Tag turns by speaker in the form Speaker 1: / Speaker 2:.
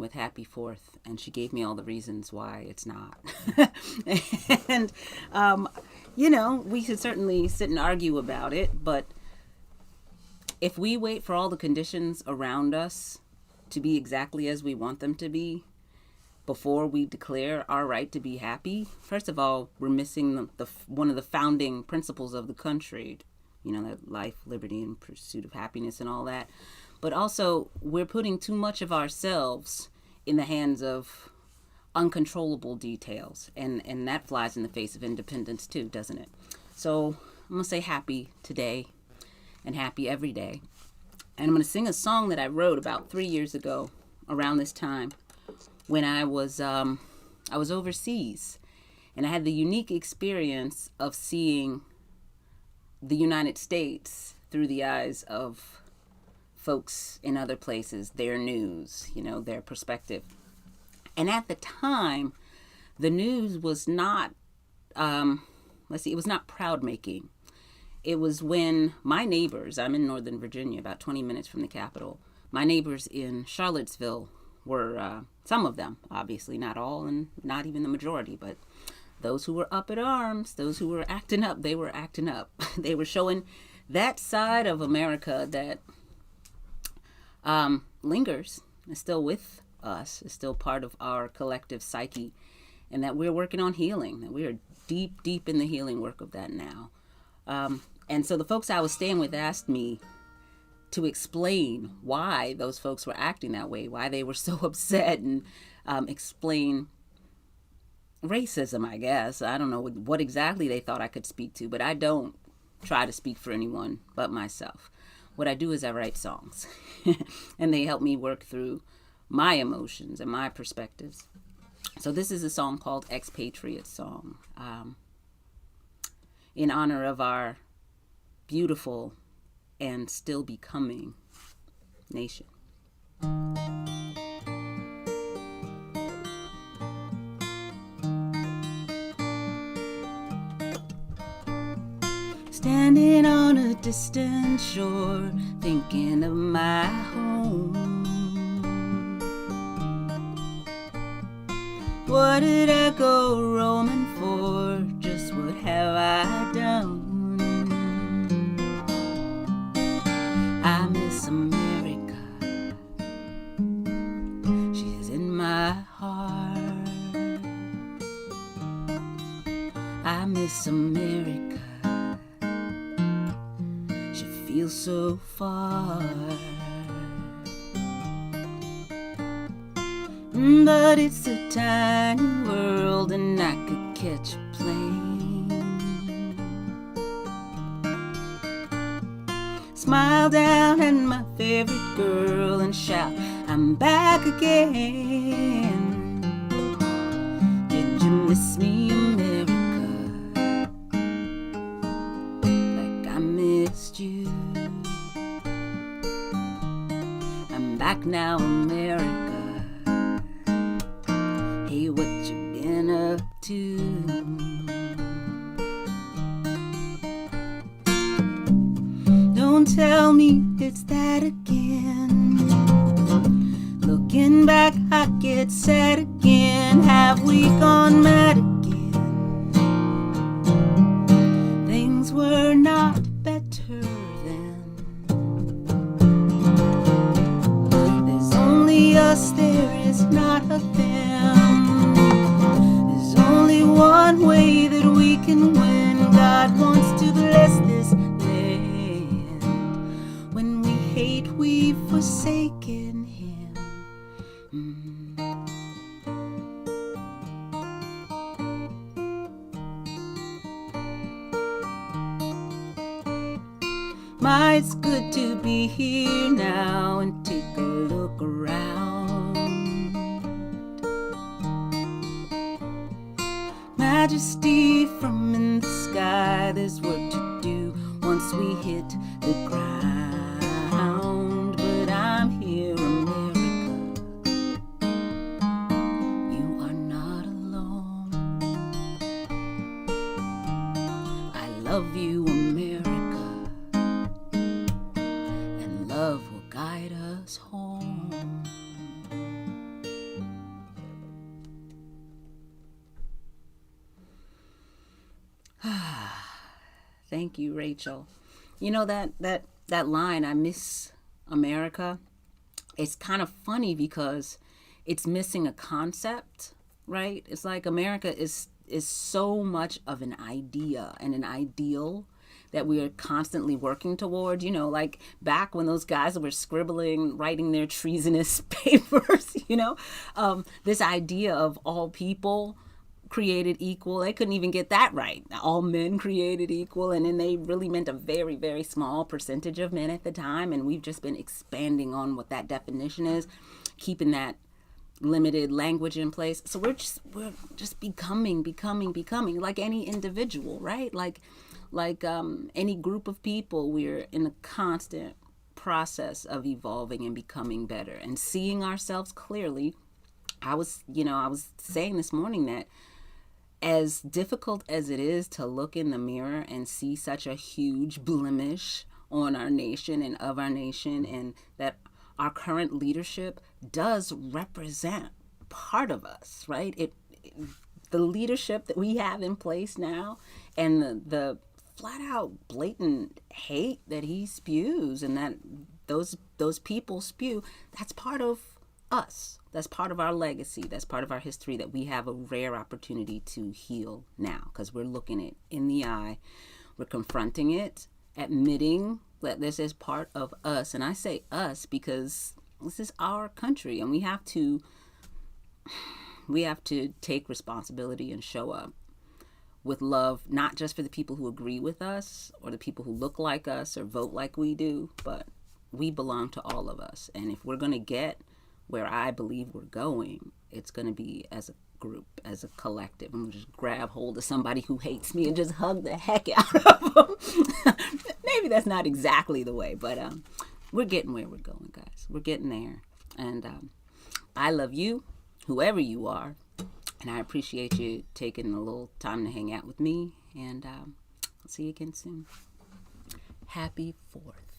Speaker 1: with Happy Fourth, and she gave me all the reasons why it's not. And, we could certainly sit and argue about it, but if we wait for all the conditions around us to be exactly as we want them to be before we declare our right to be happy, first of all, we're missing the one of the founding principles of the country, that life, liberty, and pursuit of happiness and all that. But also, we're putting too much of ourselves in the hands of uncontrollable details. And that flies in the face of independence too, doesn't it? So I'm going to say happy today and happy every day. And I'm going to sing a song that I wrote about 3 years ago around this time when I was overseas. And I had the unique experience of seeing the United States through the eyes of folks in other places, their news, their perspective. And at the time, the news was not, it was not proud making. It was when my neighbors, I'm in Northern Virginia, about 20 minutes from the capital, my neighbors in Charlottesville were, some of them, obviously not all and not even the majority, but those who were up at arms, those who were acting up, they were acting up. They were showing that side of America that lingers, is still with us, is still part of our collective psyche, and that we're working on healing, that we are deep, deep in the healing work of that now. And so the folks I was staying with asked me to explain why those folks were acting that way, why they were so upset, and explain racism, I guess. I don't know what exactly they thought I could speak to, but I don't try to speak for anyone but myself. What I do is I write songs, and they help me work through my emotions and my perspectives. So this is a song called Ex-Patriot song, in honor of our beautiful and still becoming nation. Standing on a distant shore, thinking of my home. What did I go roaming for? Just what have I done? I miss America. She's in my heart. I miss America. Feel so far, but it's a tiny world and I could catch a plane. Smile down at my favorite girl and shout, I'm back again. Did you miss me, America, like I missed you? Back now, America. Hey, what you been up to? Don't tell me it's that again. Looking back, I get sad again. Have we gone mad again? Things were not better then. Us, there is not a them. There's only one way that we can win. God wants to bless this land. When we hate, we've forsaken him. My, it's good to be here now and take a look around. Majesty from in the sky, there's work to do once we hit the ground. But I'm here, America. You are not alone. I love you, America, and love will guide us home. Thank you, Rachel. You know that line, I miss America. It's kind of funny because it's missing a concept, right? It's like America is so much of an idea and an ideal that we are constantly working toward. You know, like back when those guys were scribbling, writing their treasonous papers, this idea of all people created equal. They couldn't even get that right. All men created equal. And then they really meant a very, very small percentage of men at the time. And we've just been expanding on what that definition is, keeping that limited language in place. So we're just becoming like any individual, right? Like any group of people. We're in a constant process of evolving and becoming better and seeing ourselves clearly. I was saying this morning that as difficult as it is to look in the mirror and see such a huge blemish on our nation and of our nation, and that our current leadership does represent part of us, right? The leadership that we have in place now, and the flat out blatant hate that he spews and that those people spew, that's part of us. That's part of our legacy. That's part of our history that we have a rare opportunity to heal now, because we're looking it in the eye. We're confronting it, admitting that this is part of us. And I say us because this is our country, and we have to take responsibility and show up with love, not just for the people who agree with us or the people who look like us or vote like we do, but we belong to all of us. And if we're going to get where I believe we're going, it's going to be as a group, as a collective. I'm going to just grab hold of somebody who hates me and just hug the heck out of them. Maybe that's not exactly the way, but we're getting where we're going, guys. We're getting there. And I love you, whoever you are. And I appreciate you taking a little time to hang out with me. And I'll see you again soon. Happy 4th.